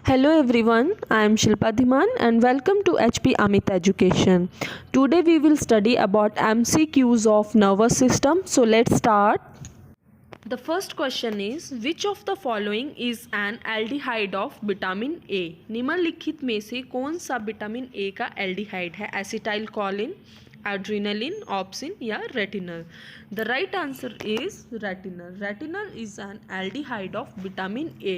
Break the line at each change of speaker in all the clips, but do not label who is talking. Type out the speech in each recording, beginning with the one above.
Hello everyone, I am Shilpa Dhiman and welcome to HP Amit Education. Today we will study about MCQs of nervous system. So let's start. The first question is which of the following is an aldehyde of vitamin A? निम्नलिखित में से कौन सा vitamin A का aldehyde है? Acetyl choline, adrenaline, obscene या retinal? The right answer is retinal. Retinal is an aldehyde of vitamin A.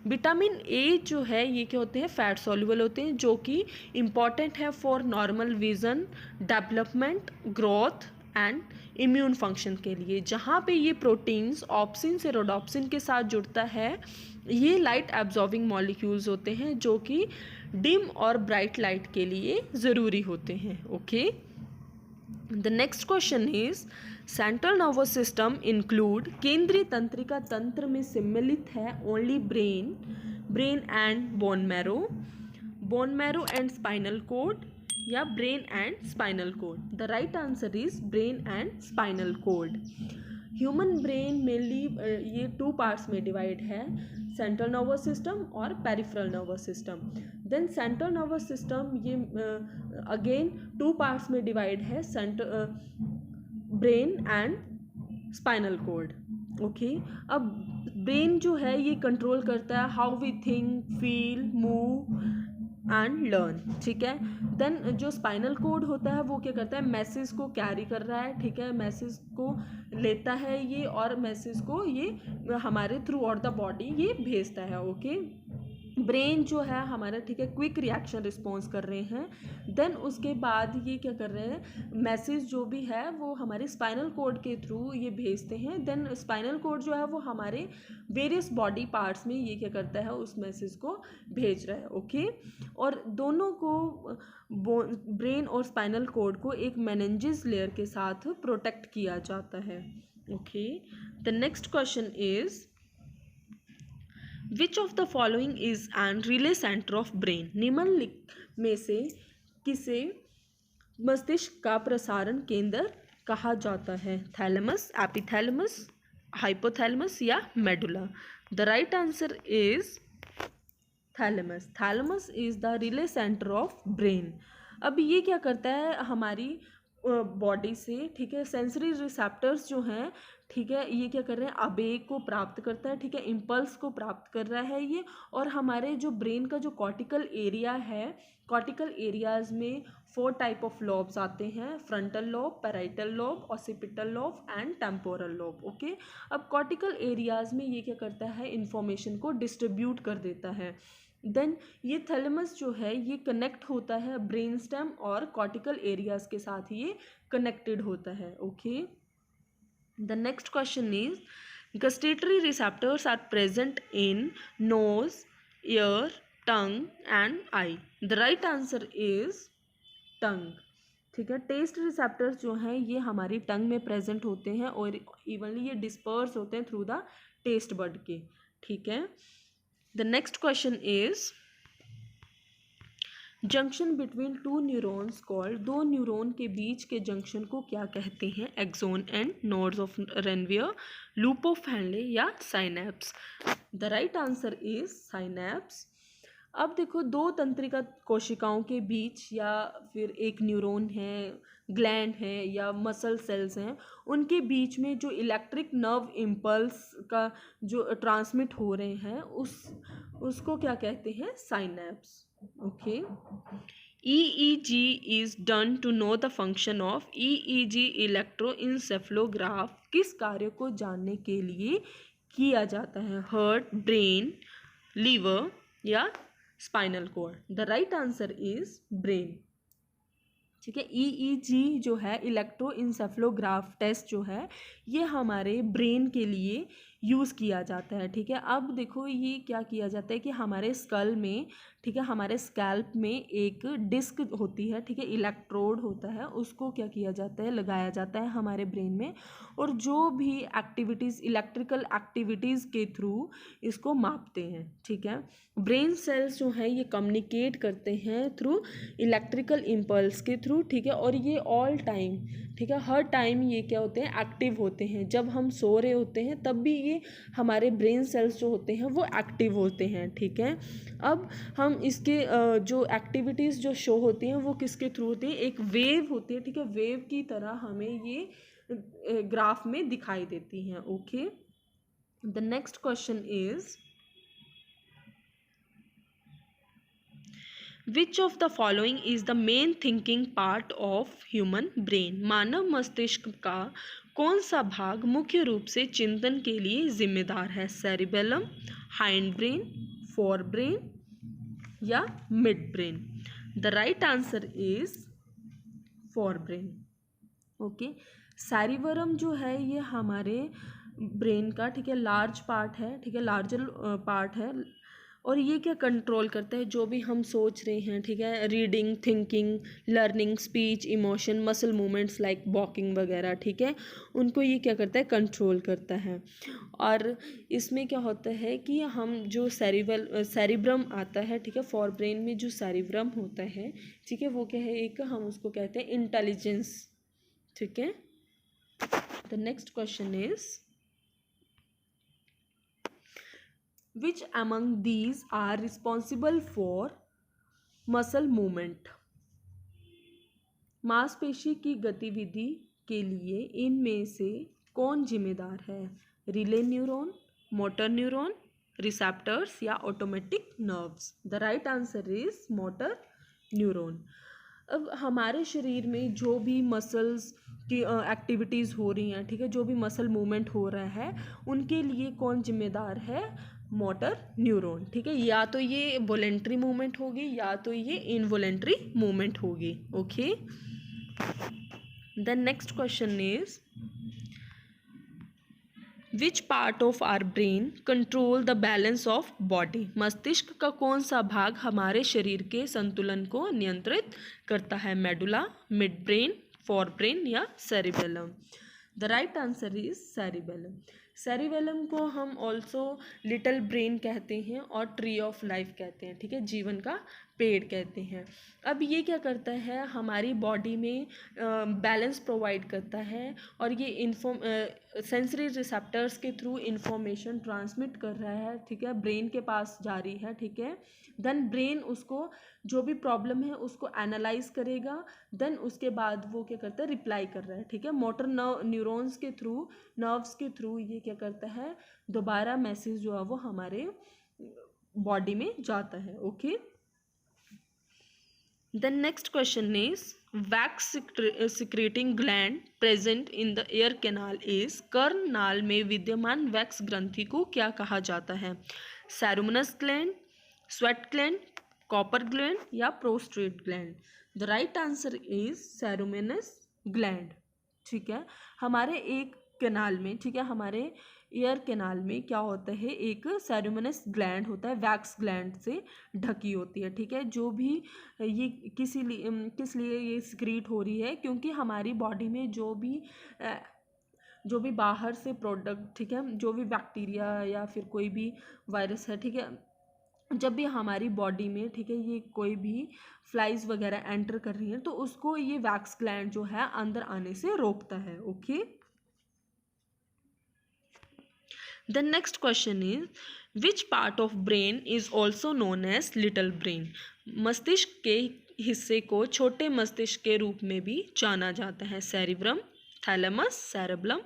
Vitamin A जो है ये क्या होते हैं? फैट सॉल्युबल होते हैं जो कि इम्पॉर्टेंट है for normal vision, development, growth and immune function के लिए. जहाँ पे ये प्रोटीन्स ऑप्सिन से रोडोप्सिन के साथ जुड़ता है, ये लाइट एब्जॉर्बिंग मॉलिक्यूल्स होते हैं जो कि डिम और ब्राइट लाइट के लिए ज़रूरी होते हैं. Okay. The next question is central nervous system include. केंद्रीय तंत्रिका तंत्र में सम्मिलित है only brain and bone marrow and spinal cord या brain and spinal cord? The right answer is brain and spinal cord. Human brain mainly ये 2 parts में divide है, सेंट्रल नर्वस सिस्टम और peripheral nervous system. Then central nervous system ये again 2 parts में divide है, brain and spinal code. Okay. अब brain जो है ये कंट्रोल करता है how we think, feel, move and learn. ठीक है. देन जो स्पाइनल कोड होता है वो क्या करता है? मैसेज को कैरी कर रहा है. ठीक है. मैसेज को लेता है ये और मैसेज को ये हमारे थ्रू आउट द बॉडी ये भेजता है. ओके. ब्रेन जो है हमारा, ठीक है, क्विक रिएक्शन रिस्पॉन्स कर रहे हैं. देन उसके बाद ये क्या कर रहे हैं? मैसेज जो भी है वो हमारे स्पाइनल कोड के थ्रू ये भेजते हैं. देन स्पाइनल कोड जो है वो हमारे वेरियस बॉडी पार्ट्स में ये क्या करता है? उस मैसेज को भेज रहा है. ओके. और दोनों को ब्रेन और स्पाइनल कोड को एक मेनिंजेस लेयर के साथ प्रोटेक्ट किया जाता है. Okay. The next question is which of the following is an relay centre of brain? निम्नलिखित में से किसे मस्तिष्क का प्रसारण केंद्र कहा जाता है? थैलेमस, एपिथैलेमस, हाइपोथैलेमस या medulla? The right answer is thalamus. Thalamus is the relay centre of brain. अब ये क्या करता है हमारी बॉडी से, ठीक है, सेंसरी रिसेप्टर्स जो हैं, ठीक है, ये क्या कर रहे हैं? आवेग को प्राप्त करता है. ठीक है. इम्पल्स को प्राप्त कर रहा है ये. और हमारे जो ब्रेन का जो कॉर्टिकल एरिया है, कॉर्टिकल एरियाज में 4 टाइप ऑफ लॉब्स आते हैं: frontal lobe, parietal lobe, occipital lobe and temporal lobe. Okay. अब कॉर्टिकल एरियाज में ये क्या करता है? इंफॉर्मेशन को डिस्ट्रीब्यूट कर देता है. देन ये थैलेमस जो है ये कनेक्ट होता है ब्रेन स्टेम और कॉर्टिकल एरियाज के साथ ये कनेक्टेड होता है. Okay. The next question is gustatory receptors are present in nose, ear, tongue and eye. The right answer is tongue. ठीक है. टेस्ट रिसेप्टर्स जो हैं ये हमारी टंग में प्रेजेंट होते हैं और इवनली ये डिस्पर्स होते हैं थ्रू द टेस्ट बड के. ठीक है. The next question is junction between 2 neurons called. 2 neuron के बीच के जंक्शन को क्या कहते हैं? Axon and nodes of Ranvier, loop of Henle या synapse? The right answer is synapse. अब देखो 2 तंत्रिका कोशिकाओं के बीच या फिर एक न्यूरॉन है, ग्लैंड है या मसल सेल्स हैं, उनके बीच में जो इलेक्ट्रिक नर्व इम्पल्स का जो ट्रांसमिट हो रहे हैं उसको क्या कहते हैं? Synapse. Okay. EEG is done to know the function of. EEG इलेक्ट्रोइंसेफलोग्राफ किस कार्य को जानने के लिए किया जाता है? हार्ट, ब्रेन, लीवर या spinal cord? The right answer is brain. ठीक है. EEG जो है इलेक्ट्रोइंसेफलोग्राफ टेस्ट जो है ये हमारे ब्रेन के लिए यूज़ किया जाता है. ठीक है. अब देखो ये क्या किया जाता है कि हमारे स्कल में, ठीक है, हमारे स्कैल्प में एक डिस्क होती है, ठीक है, इलेक्ट्रोड होता है, उसको क्या किया जाता है? लगाया जाता है हमारे ब्रेन में. और जो भी एक्टिविटीज़, इलेक्ट्रिकल एक्टिविटीज़ के थ्रू इसको मापते हैं. ठीक है. ब्रेन सेल्स जो हैं ये कम्युनिकेट करते हैं थ्रू इलेक्ट्रिकल इम्पल्स के थ्रू. ठीक है. और ये ऑल टाइम, ठीक है, हर टाइम ये क्या होते हैं? एक्टिव होते हैं. जब हम सो रहे होते हैं तब भी ये हमारे ब्रेन सेल्स जो होते हैं वो एक्टिव होते हैं, ठीक है। अब हम इसके जो एक्टिविटीज़ जो शो होती हैं वो किसके थ्रू होती हैं, एक वेव होती है, ठीक है, वेव की तरह हमें ये ग्राफ में दिखाई देती हैं। Okay, the next question is which of the following is the main thinking part of human brain. मानव मस्तिष्क का कौन सा भाग मुख्य रूप से चिंतन के लिए जिम्मेदार है, cerebellum, hindbrain, forebrain या midbrain. The right answer is forebrain. Okay, cerebellum जो है ये हमारे ब्रेन का, ठीक है, लार्ज पार्ट है, ठीक है, लार्जर पार्ट है, और ये क्या कंट्रोल करता है, जो भी हम सोच रहे हैं, ठीक है, reading, thinking, learning, speech, emotion, muscle movements like walking वगैरह, ठीक है, उनको ये क्या करता है, कंट्रोल करता है। और इसमें क्या होता है कि हम जो सेरिब्रम आता है, ठीक है, फॉर ब्रेन में जो सेरिब्रम होता है, ठीक है, वो क्या है, एक हम उसको कहते हैं इंटेलिजेंस, ठीक है। The next question is which among these are responsible for muscle movement। मांसपेशी की गतिविधि के लिए इनमें से कौन जिम्मेदार है, relay neuron, motor neuron, receptors या automatic nerves. The right answer is motor neuron. अब हमारे शरीर में जो भी मसल्स की एक्टिविटीज़ हो रही हैं, ठीक है, जो भी मसल मूवमेंट हो रहा है, उनके लिए कौन जिम्मेदार है, मोटर न्यूरॉन, ठीक है। या तो ये वॉलेंट्री मूवमेंट होगी या तो ये इनवॉलेंट्री मूवमेंट होगी। Okay, the next question is which part of our brain control the balance of body. मस्तिष्क का कौन सा भाग हमारे शरीर के संतुलन को नियंत्रित करता है, medulla, midbrain, forebrain या cerebellum. The right answer is cerebellum. Cerebellum को हम ऑल्सो लिटिल ब्रेन कहते हैं और ट्री ऑफ लाइफ कहते हैं, ठीक है, जीवन का पेड़ कहते हैं। अब ये क्या करता है, हमारी बॉडी में बैलेंस प्रोवाइड करता है और ये सेंसरी रिसेप्टर्स के थ्रू इंफॉर्मेशन ट्रांसमिट कर रहा है, ठीक है, ब्रेन के पास जा रही है, ठीक है। देन ब्रेन उसको जो भी प्रॉब्लम है उसको एनालाइज करेगा, देन उसके बाद वो क्या करता है, रिप्लाई कर रहा है, ठीक है। मोटर न्यूरॉन्स के थ्रू, नर्व्स के थ्रू ये क्या करता है, दोबारा मैसेज जो है वो हमारे बॉडी में जाता है। Okay, the next question is wax secreting gland present in the ear canal is. कर्ण नाल में विद्यमान वैक्स ग्रंथि को क्या कहा जाता है, ceruminous gland, sweat gland, Cowper gland या prostate gland. The right answer is ceruminous gland, ठीक है। हमारे एक कैनाल में, ठीक है, हमारे एयर कैनाल में क्या होता है, एक सेरुमनस ग्लैंड होता है, वैक्स ग्लैंड से ढकी होती है, ठीक है। जो भी ये किस लिए ये सिक्रीट हो रही है, क्योंकि हमारी बॉडी में जो भी बाहर से प्रोडक्ट, ठीक है, जो भी बैक्टीरिया या फिर कोई भी वायरस है, ठीक है, जब भी हमारी बॉडी में, ठीक है, ये कोई भी फ्लाइज वगैरह एंटर कर रही हैं तो उसको ये वैक्स ग्लैंड जो है अंदर आने से रोकता है। Okay, the next question is which part of brain is also known as little brain. मस्तिष्क के हिस्से को छोटे मस्तिष्क के रूप में भी जाना जाता है, सेरिब्रम, थैलेमस, सेरेबलम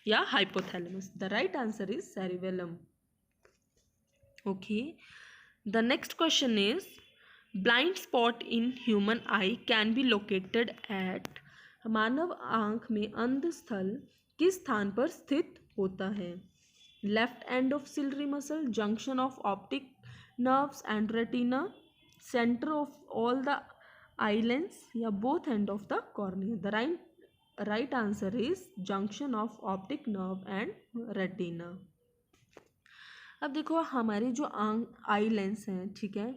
या hypothalamus. The right answer is cerebellum. Okay, the next question is blind spot in human eye can be located at. मानव आंख में अंध स्थल किस स्थान पर स्थित होता है, left end of ciliary muscle, junction of optic nerves and retina, centre of all the eye lens या both end of the cornea. The right answer is junction of optic nerve and retina. अब देखो हमारे जो eye lens हैं, ठीक है,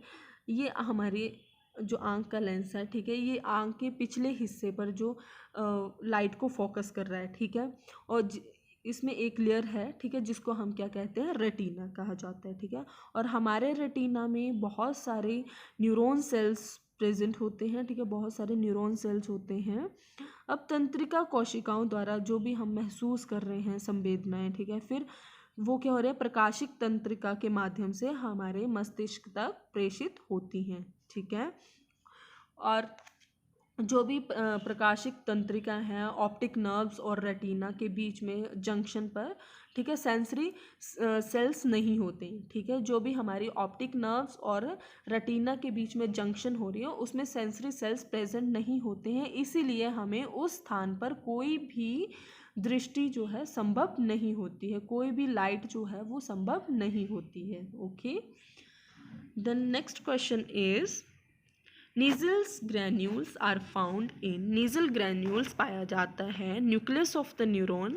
ये हमारे जो आँख का लेंस है, ठीक है, ये आँख के पिछले हिस्से पर जो लाइट को फोकस कर रहा है, ठीक है, और इसमें एक लेयर है, ठीक है, जिसको हम क्या कहते हैं, रेटिना कहा जाता है, ठीक है। और हमारे रेटिना में बहुत सारे न्यूरॉन सेल्स प्रेजेंट होते हैं, ठीक है, बहुत सारे न्यूरॉन सेल्स होते हैं। अब तंत्रिका कोशिकाओं द्वारा जो भी हम महसूस कर रहे हैं संवेदनाएं, ठीक है, फिर वो क्या हो रहा है, प्रकाशिक तंत्रिका के माध्यम से हमारे मस्तिष्क तक प्रेषित होती हैं, ठीक है। और जो भी प्रकाशिक तंत्रिका है ऑप्टिक नर्व्स और रेटिना के बीच में जंक्शन पर, ठीक है, सेंसरी सेल्स नहीं होते, ठीक है। जो भी हमारी ऑप्टिक नर्व्स और रेटिना के बीच में जंक्शन हो रही है उसमें सेंसरी सेल्स प्रेजेंट नहीं होते हैं, इसीलिए हमें उस स्थान पर कोई भी दृष्टि जो है संभव नहीं होती है, कोई भी लाइट जो है वो संभव नहीं होती है। Okay, the next question is Nissl's granules are found in, Nissl granules पाया जाता है nucleus of the neuron,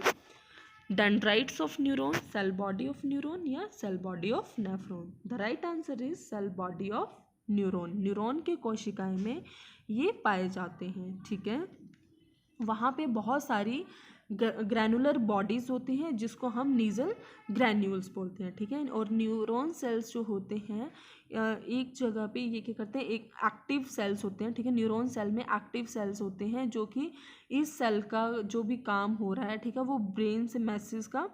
dendrites of neuron, cell body of neuron या cell body of nephron. The right answer is cell body of neuron. Neuron के कोशिकाएं में ये पाए जाते हैं, ठीक है। वहाँ पे बहुत सारी ग्रैनुलर बॉडीज़ होती हैं जिसको हम नीजल ग्रैन्यूल्स बोलते हैं, ठीक है। और न्यूरॉन सेल्स जो होते हैं एक जगह पे ये क्या करते हैं, एक एक्टिव सेल्स होते हैं, ठीक है। न्यूरॉन सेल में एक्टिव सेल्स होते हैं जो कि इस सेल का जो भी काम हो रहा है, ठीक है, वो ब्रेन से मैसेज का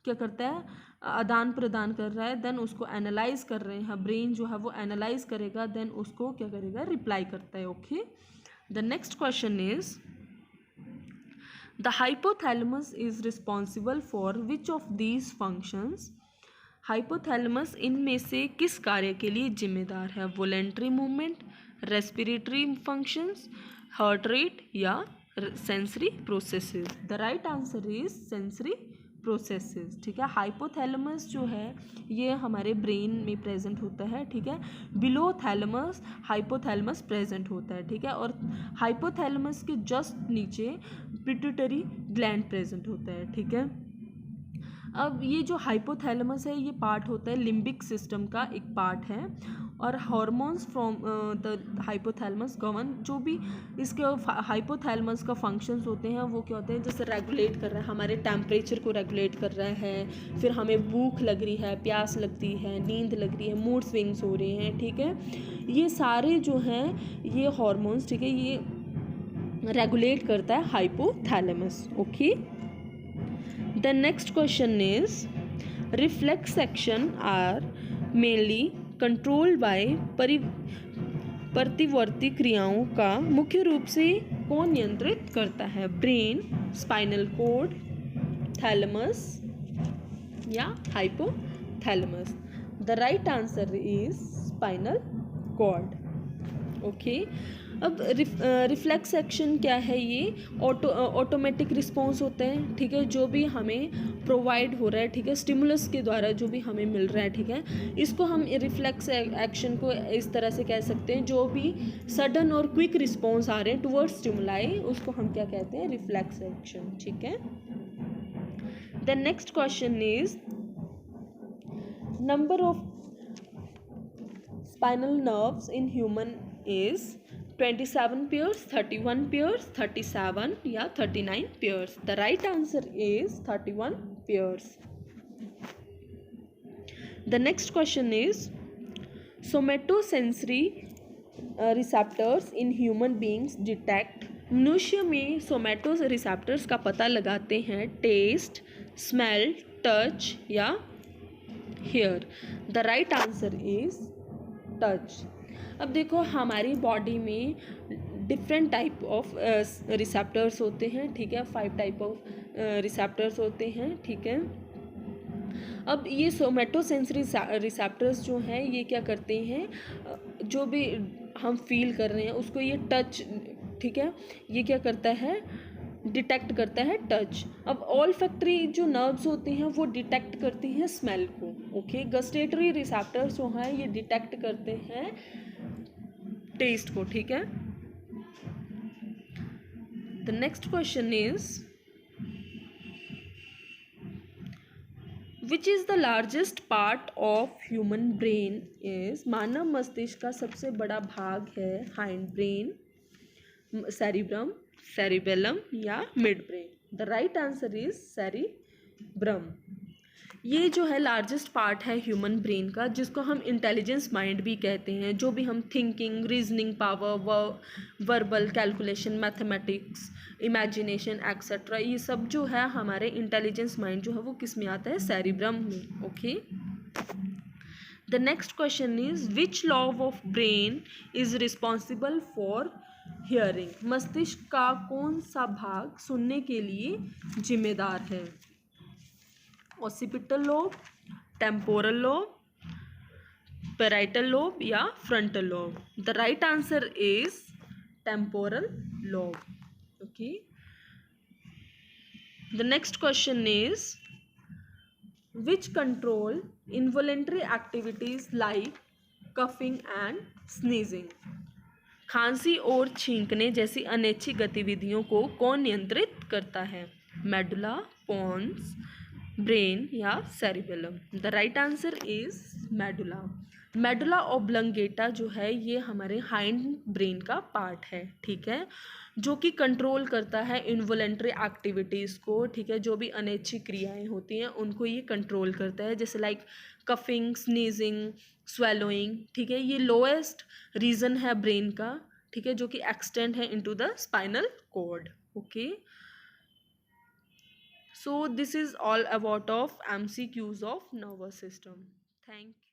क्या करता है, आदान प्रदान कर रहा है, देन उसको एनालाइज कर रहे हैं, ब्रेन जो है वो एनालाइज करेगा, देन उसको क्या करेगा, रिप्लाई करता है। Okay, the next question is the hypothalamus is responsible for which of these functions. Hypothalamus इनमें से किस कार्य के लिए जिम्मेदार है, voluntary movement, respiratory functions, heart rate या sensory processes. The right answer is sensory processes, ठीक है। हाइपोथैलेमस जो है ये हमारे ब्रेन में प्रेजेंट होता है, ठीक है। बिलो थैलेमस हाइपोथैलेमस प्रेजेंट होता है, ठीक है। और हाइपोथैलेमस के जस्ट नीचे पिट्यूटरी ग्लैंड प्रेजेंट होता है, ठीक है। अब ये जो हाइपोथैलेमस है ये पार्ट होता है लिम्बिक सिस्टम का एक पार्ट है, और hormones from the hypothalamus govern, जो भी इसके हाइपोथैलेमस का फंक्शंस होते हैं वो क्या होते हैं, जैसे रेगुलेट कर रहा है, हमारे टेम्परेचर को रेगुलेट कर रहा है, फिर हमें भूख लग रही है, प्यास लगती है, नींद लग रही है, मूड स्विंग्स हो रहे हैं, ठीक है। ये सारे जो हैं ये हार्मोन्स, ठीक है, ये रेगुलेट करता है hypothalamus. Okay, the next question is reflex action are mainly controlled by प्रतिवर्ती क्रियाओं का मुख्य रूप से कौन नियंत्रित करता है, ब्रेन, स्पाइनल कॉर्ड, थैलेमस या hypothalamus. The right answer is spinal cord. Okay, अब रिफ्लेक्स एक्शन क्या है, ये ऑटोमेटिक रिस्पॉन्स होता है, ठीक है, जो भी हमें प्रोवाइड हो रहा है, ठीक है, स्टिमुलस के द्वारा जो भी हमें मिल रहा है, ठीक है, इसको हम रिफ्लेक्स एक्शन को इस तरह से कह सकते हैं, जो भी सडन और क्विक रिस्पॉन्स आ रहे हैं टुवर्ड्स स्टिमुलाई उसको हम क्या कहते हैं, रिफ्लेक्स एक्शन, ठीक है। The next question is number of spinal nerves in human is 27 pairs, 31 pairs, 37 या 39 pairs. The right answer is 31 pairs. The next question is somatosensory receptors in human beings detect. मनुष्य में somato receptors का पता लगाते हैं taste, smell, touch या hear. The right answer is touch. अब देखो हमारी बॉडी में डिफरेंट टाइप ऑफ रिसेप्टर्स होते हैं, ठीक है, 5 टाइप ऑफ रिसेप्टर्स होते हैं, ठीक है। अब ये सोमेटोसेंसरी रिसेप्टर्स जो हैं ये क्या करते हैं, जो भी हम फील कर रहे हैं उसको ये टच, ठीक है, ये क्या करता है, डिटेक्ट करता है टच। अब ऑल फैक्टरी जो नर्व्स होती हैं वो डिटेक्ट करती हैं स्मेल को। ओके, गस्टेटरी रिसेप्टर्स जो हैं ये डिटेक्ट करते हैं टेस्ट को, ठीक है। The next question is which is the largest part of human brain is. मानव मस्तिष्क का सबसे बड़ा भाग है हाइंड ब्रेन, सेरिब्रम, सेरिबेलम या midbrain. The right answer is cerebrum. ये जो है लार्जेस्ट पार्ट है ह्यूमन ब्रेन का, जिसको हम इंटेलिजेंस माइंड भी कहते हैं। जो भी हम thinking, reasoning power, verbal calculation, mathematics, imagination etcetera, ये सब जो है हमारे इंटेलिजेंस माइंड जो है वो किस में आता है, सेरिब्रम में। Okay, the next question is which lobe of brain is responsible for hearing. मस्तिष्क का कौन सा भाग सुनने के लिए जिम्मेदार है? Occipital lobe, temporal lobe, parietal lobe या frontal lobe? The right answer is temporal lobe. Okay, the next question is which control involuntary activities like coughing and sneezing. खांसी और छींकने जैसी अनैच्छिक गतिविधियों को कौन नियंत्रित करता है? मेडुला, पोन्स, ब्रेन या cerebellum? The right answer is medulla. Medulla oblongata जो है ये हमारे हाइंड ब्रेन का पार्ट है, ठीक है, जो कि कंट्रोल करता है इनवॉलेंट्री एक्टिविटीज़ को, ठीक है, जो भी अनैच्छिक क्रियाएं होती हैं उनको ये कंट्रोल करता है, जैसे लाइक कफिंग, स्नीजिंग, स्वेलोइंग, ठीक है। ये लोएस्ट रीजन है ब्रेन का, ठीक है, जो कि एक्सटेंड है into the spinal cord. Okay, so this is all about of MCQs of nervous system. Thank you.